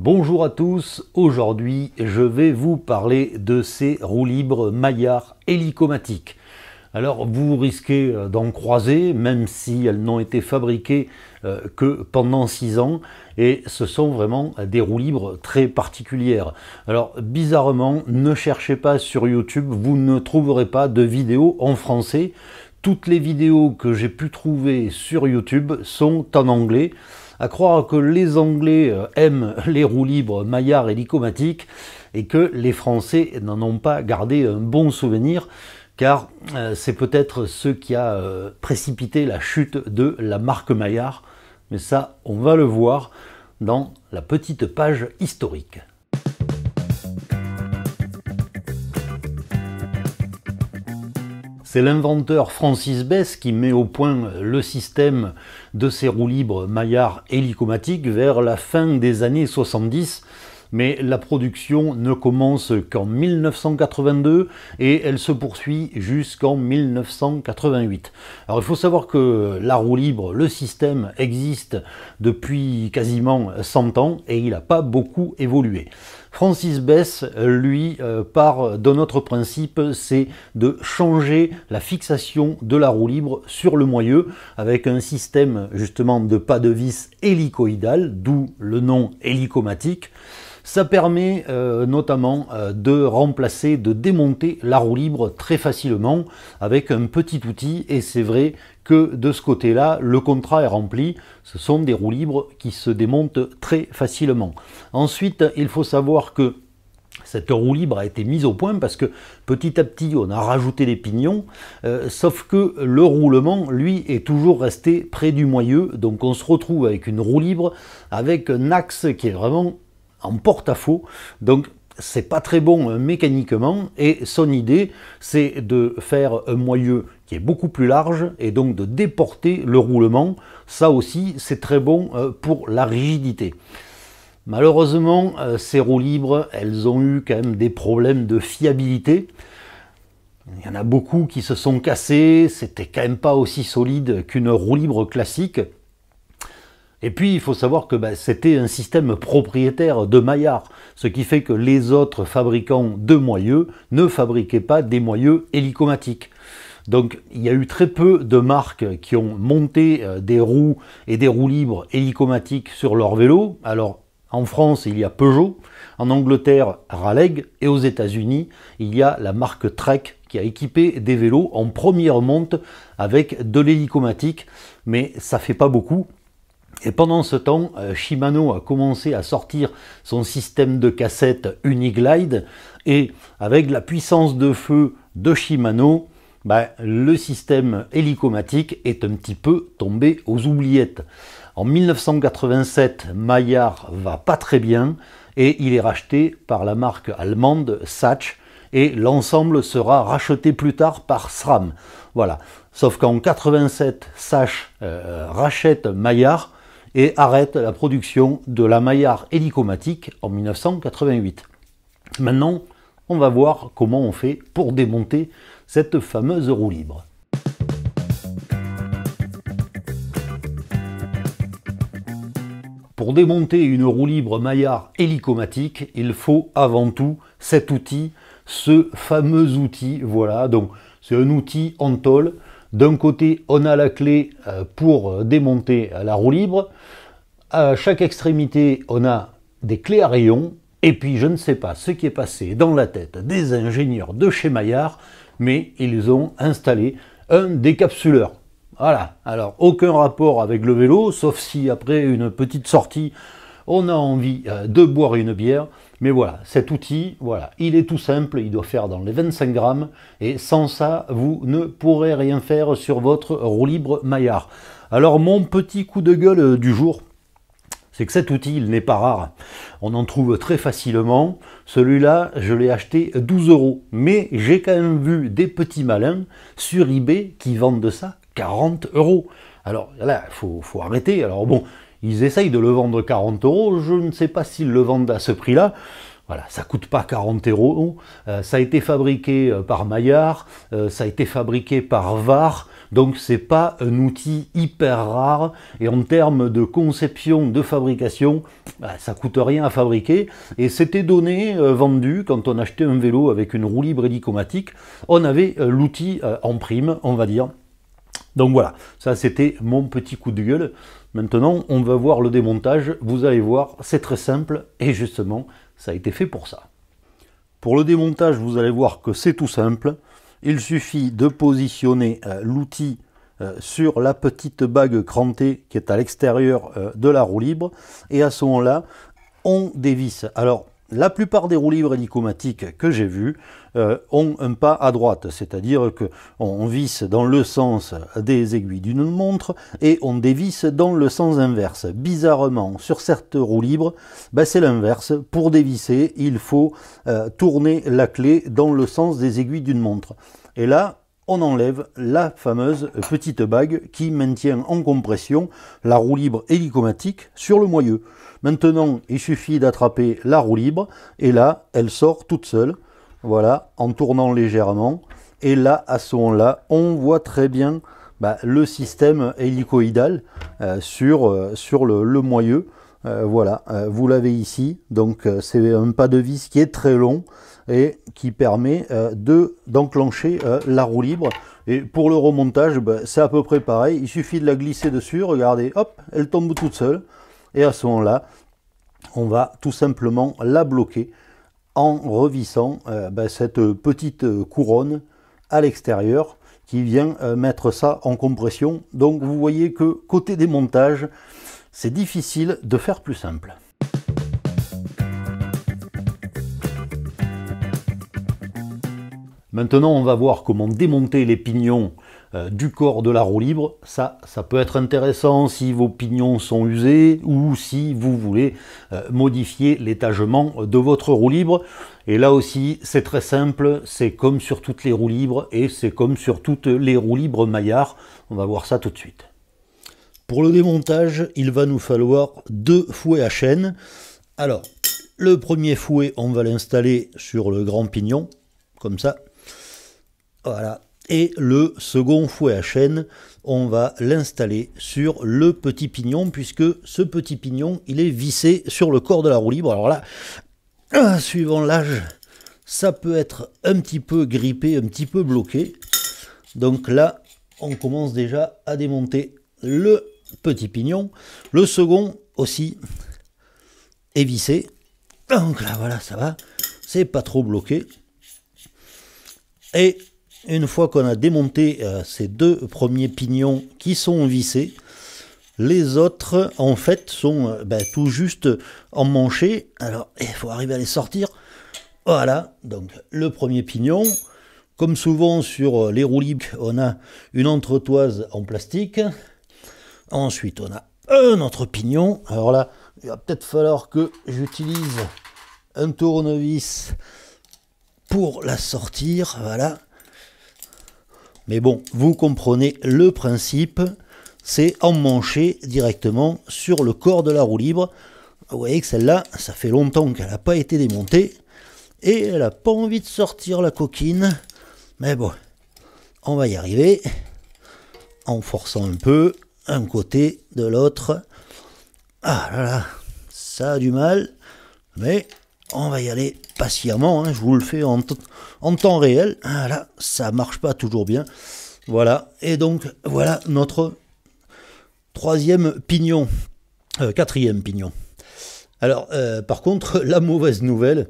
Bonjour à tous, aujourd'hui je vais vous parler de ces roues libres Maillard hélicomatiques. Alors vous risquez d'en croiser, même si elles n'ont été fabriquées que pendant 6 ans, et ce sont vraiment des roues libres très particulières. Alors bizarrement, ne cherchez pas sur YouTube, vous ne trouverez pas de vidéos en français. Toutes les vidéos que j'ai pu trouver sur YouTube sont en anglais. À croire que les Anglais aiment les roues libres Maillard hélicomatiques et que les Français n'en ont pas gardé un bon souvenir, car c'est peut-être ce qui a précipité la chute de la marque Maillard. Mais ça, on va le voir dans la petite page historique. C'est l'inventeur Francis Besse qui met au point le système de ces roues libres Maillard hélicomatiques vers la fin des années 70. Mais la production ne commence qu'en 1982 et elle se poursuit jusqu'en 1988. Alors il faut savoir que la roue libre, le système existe depuis quasiment 100 ans et il n'a pas beaucoup évolué. Francis Besse, lui, part d'un autre principe, c'est de changer la fixation de la roue libre sur le moyeu avec un système justement de pas de vis hélicoïdal, d'où le nom hélicomatique. Ça permet notamment de remplacer, de démonter la roue libre très facilement avec un petit outil, et c'est vrai que de ce côté-là, le contrat est rempli. Ce sont des roues libres qui se démontent très facilement. Ensuite, il faut savoir que cette roue libre a été mise au point parce que petit à petit on a rajouté des pignons, sauf que le roulement lui est toujours resté près du moyeu, donc on se retrouve avec une roue libre avec un axe qui est vraiment en porte-à-faux, donc c'est pas très bon mécaniquement, et son idée c'est de faire un moyeu qui est beaucoup plus large et donc de déporter le roulement. Ça aussi c'est très bon pour la rigidité. Malheureusement, ces roues libres, elles ont eu quand même des problèmes de fiabilité. Il y en a beaucoup qui se sont cassés, c'était quand même pas aussi solide qu'une roue libre classique. Et puis il faut savoir que c'était un système propriétaire de Maillard, ce qui fait que les autres fabricants de moyeux ne fabriquaient pas des moyeux hélicomatiques. Donc il y a eu très peu de marques qui ont monté des roues et des roues libres hélicomatiques sur leur vélo. Alors en France il y a Peugeot, en Angleterre Raleigh, et aux États-Unis il y a la marque Trek qui a équipé des vélos en première monte avec de l'hélicomatique, mais ça fait pas beaucoup. Et pendant ce temps, Shimano a commencé à sortir son système de cassette Uniglide, et avec la puissance de feu de Shimano, le système hélicomatique est un petit peu tombé aux oubliettes. En 1987, Maillard va pas très bien et il est racheté par la marque allemande Sach, et l'ensemble sera racheté plus tard par SRAM. Voilà. Sauf qu'en 87, Sach rachète Maillard et arrête la production de la Maillard hélicomatique en 1988. Maintenant, on va voir comment on fait pour démonter cette fameuse roue libre. Pour démonter une roue libre Maillard hélicomatique, il faut avant tout cet outil, ce fameux outil, voilà, donc c'est un outil en tôle. D'un côté, on a la clé pour démonter la roue libre. À chaque extrémité, on a des clés à rayons. Et puis, je ne sais pas ce qui est passé dans la tête des ingénieurs de chez Maillard, mais ils ont installé un décapsuleur. Voilà. Alors, aucun rapport avec le vélo, sauf si après une petite sortie, on a envie de boire une bière. Mais voilà, cet outil, voilà, il est tout simple, il doit faire dans les 25 grammes, et sans ça, vous ne pourrez rien faire sur votre roue libre Maillard. Alors, mon petit coup de gueule du jour, c'est que cet outil, il n'est pas rare. On en trouve très facilement. Celui-là, je l'ai acheté 12 €. Mais j'ai quand même vu des petits malins sur eBay qui vendent ça 40 €. Alors là, il faut arrêter. Alors bon, ils essayent de le vendre 40 €. Je ne sais pas s'ils le vendent à ce prix-là. Voilà, ça coûte pas 40 €. Ça a été fabriqué par Maillard, ça a été fabriqué par VAR, donc c'est pas un outil hyper rare. Et en termes de conception, de fabrication, ça coûte rien à fabriquer. Et c'était donné, vendu, quand on achetait un vélo avec une roue libre hélicomatique, on avait l'outil en prime, on va dire. Donc voilà, ça c'était mon petit coup de gueule. Maintenant, on va voir le démontage. Vous allez voir, c'est très simple et justement, ça a été fait pour ça. Pour le démontage, vous allez voir que c'est tout simple. Il suffit de positionner l'outil sur la petite bague crantée qui est à l'extérieur de la roue libre. Et à ce moment-là, on dévisse. Alors, la plupart des roues libres hélicomatiques que j'ai vues ont un pas à droite, c'est-à-dire qu'on visse dans le sens des aiguilles d'une montre et on dévisse dans le sens inverse. Bizarrement, sur certaines roues libres, c'est l'inverse. Pour dévisser, il faut tourner la clé dans le sens des aiguilles d'une montre. Et là, on enlève la fameuse petite bague qui maintient en compression la roue libre hélicomatique sur le moyeu. Maintenant, il suffit d'attraper la roue libre et là, elle sort toute seule, voilà, en tournant légèrement. Et là, à ce moment-là, on voit très bien le système hélicoïdal sur le moyeu. Voilà, vous l'avez ici, donc c'est un pas de vis qui est très long et qui permet d'enclencher la roue libre. Et pour le remontage, c'est à peu près pareil, il suffit de la glisser dessus, regardez, hop, elle tombe toute seule. Et à ce moment-là, on va tout simplement la bloquer en revissant cette petite couronne à l'extérieur qui vient mettre ça en compression. Donc vous voyez que côté démontage, c'est difficile de faire plus simple. Maintenant, on va voir comment démonter les pignons du corps de la roue libre. Ça peut être intéressant si vos pignons sont usés ou si vous voulez modifier l'étagement de votre roue libre. Et là aussi, c'est très simple, c'est comme sur toutes les roues libres et c'est comme sur toutes les roues libres Maillard. On va voir ça tout de suite. Pour le démontage, il va nous falloir 2 fouets à chaîne. Alors, le premier fouet, on va l'installer sur le grand pignon, comme ça. Voilà. Et le second fouet à chaîne, on va l'installer sur le petit pignon, puisque ce petit pignon, il est vissé sur le corps de la roue libre. Alors là, suivant l'âge, ça peut être un petit peu grippé, un petit peu bloqué. Donc là, on commence déjà à démonter le petit pignon. Le second aussi est vissé. Donc là, voilà, ça va. C'est pas trop bloqué. Et une fois qu'on a démonté ces 2 premiers pignons qui sont vissés, les autres en fait sont tout juste emmanchés. Alors il faut arriver à les sortir. Voilà, donc le premier pignon. Comme souvent sur les roues libres, on a une entretoise en plastique. Ensuite on a un autre pignon. Alors là, il va peut-être falloir que j'utilise un tournevis pour la sortir. Voilà. Mais bon, vous comprenez le principe, c'est emmancher directement sur le corps de la roue libre. Vous voyez que celle-là, ça fait longtemps qu'elle n'a pas été démontée, et elle n'a pas envie de sortir la coquine. Mais bon, on va y arriver, en forçant un peu, un côté, de l'autre. Ah là là, ça a du mal, mais on va y aller patiemment, hein, je vous le fais en temps réel. Ah là, ça marche pas toujours bien. Voilà, et donc voilà notre quatrième pignon. Alors, par contre, la mauvaise nouvelle,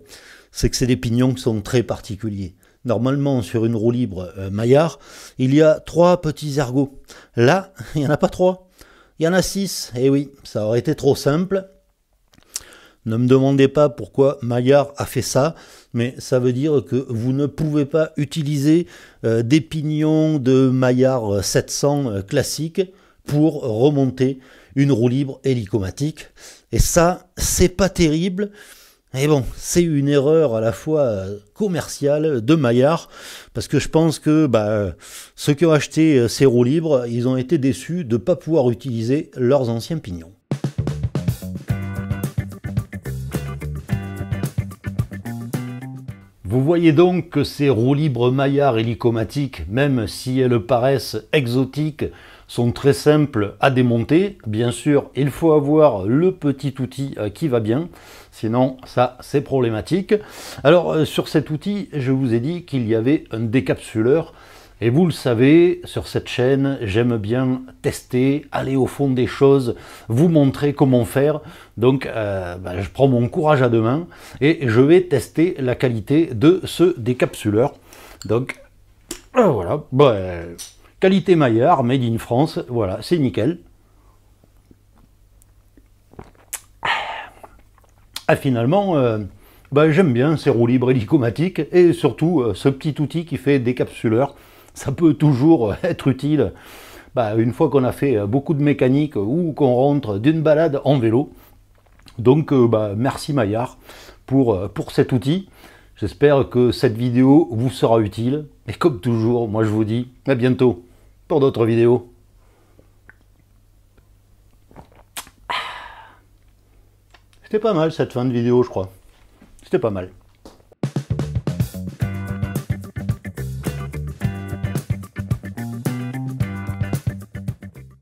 c'est que c'est des pignons qui sont très particuliers. Normalement, sur une roue libre Maillard, il y a 3 petits ergots. Là, il n'y en a pas 3, il y en a 6. Et oui, ça aurait été trop simple. Ne me demandez pas pourquoi Maillard a fait ça, mais ça veut dire que vous ne pouvez pas utiliser des pignons de Maillard 700 classiques pour remonter une roue libre hélicomatique. Et ça, c'est pas terrible. Et bon, c'est une erreur à la fois commerciale de Maillard, parce que je pense que ceux qui ont acheté ces roues libres, ils ont été déçus de ne pas pouvoir utiliser leurs anciens pignons. Vous voyez donc que ces roues libres Maillard hélicomatiques, même si elles paraissent exotiques, sont très simples à démonter. Bien sûr, il faut avoir le petit outil qui va bien, sinon ça c'est problématique. Alors sur cet outil, je vous ai dit qu'il y avait un décapsuleur. Et vous le savez, sur cette chaîne, j'aime bien tester, aller au fond des choses, vous montrer comment faire. Donc, je prends mon courage à deux mains et je vais tester la qualité de ce décapsuleur. Donc, voilà, qualité Maillard, made in France, voilà, c'est nickel. Ah, finalement, j'aime bien ces roues libres hélicomatiques et surtout ce petit outil qui fait décapsuleur. Ça peut toujours être utile une fois qu'on a fait beaucoup de mécanique ou qu'on rentre d'une balade en vélo. Donc merci Maillard pour cet outil. J'espère que cette vidéo vous sera utile. Et comme toujours, moi je vous dis à bientôt pour d'autres vidéos. C'était pas mal cette fin de vidéo, je crois. C'était pas mal.